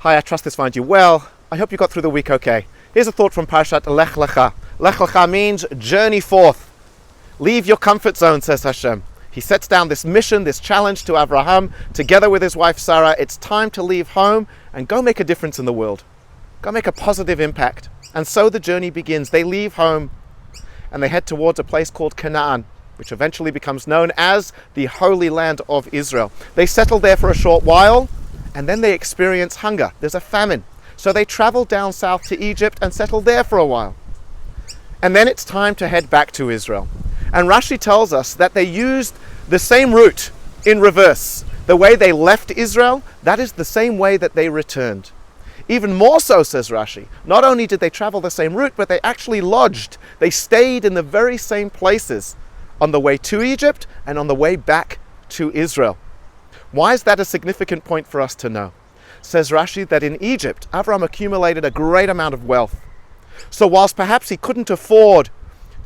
Hi, I trust this finds you well. I hope you got through the week okay. Here's a thought from parsha Lech Lecha. Lech Lecha means journey forth. Leave your comfort zone, says Hashem. He sets down this mission, this challenge to Abraham, together with his wife Sarah. It's time to leave home and go make a difference in the world. Go make a positive impact. And so the journey begins. They leave home and they head towards a place called Canaan, which eventually becomes known as the Holy Land of Israel. They settle there for a short while and then they experience hunger. There's a famine. So they travel down south to Egypt and settle there for a while. And then it's time to head back to Israel. And Rashi tells us that they used the same route in reverse. The way they left Israel, that is the same way that they returned. Even more so, says Rashi, not only did they travel the same route, but they actually lodged. They stayed in the very same places on the way to Egypt and on the way back to Israel. Why is that a significant point for us to know? Says Rashi that in Egypt, Avram accumulated a great amount of wealth. So whilst perhaps he couldn't afford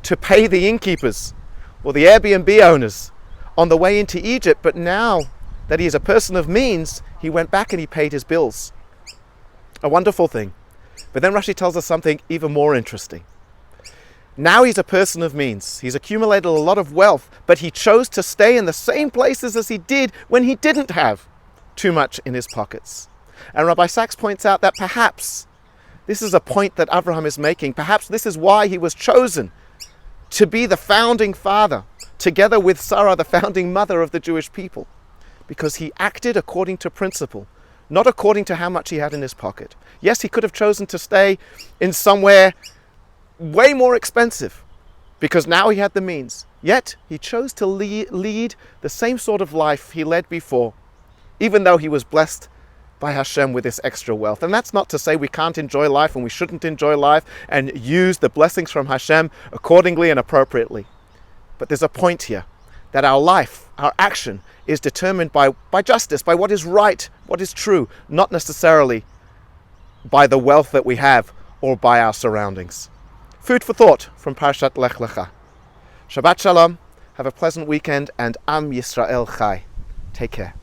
to pay the innkeepers or the Airbnb owners on the way into Egypt, but now that he is a person of means, he went back and he paid his bills. A wonderful thing. But then Rashi tells us something even more interesting. Now he's a person of means. He's accumulated a lot of wealth, but he chose to stay in the same places as he did when he didn't have too much in his pockets. And Rabbi Sachs points out that perhaps this is a point that Abraham is making. Perhaps this is why he was chosen to be the founding father, together with Sarah, the founding mother of the Jewish people, because he acted according to principle, not according to how much he had in his pocket. Yes, he could have chosen to stay in somewhere way more expensive, because now he had the means. Yet, he chose to lead the same sort of life he led before, even though he was blessed by Hashem with this extra wealth. And that's not to say we can't enjoy life and we shouldn't enjoy life and use the blessings from Hashem accordingly and appropriately. But there's a point here, that our life, our action, is determined by justice, by what is right, what is true, not necessarily by the wealth that we have or by our surroundings. Food for thought from Parshat Lech Lecha. Shabbat Shalom, have a pleasant weekend, and Am Yisrael Chai. Take care.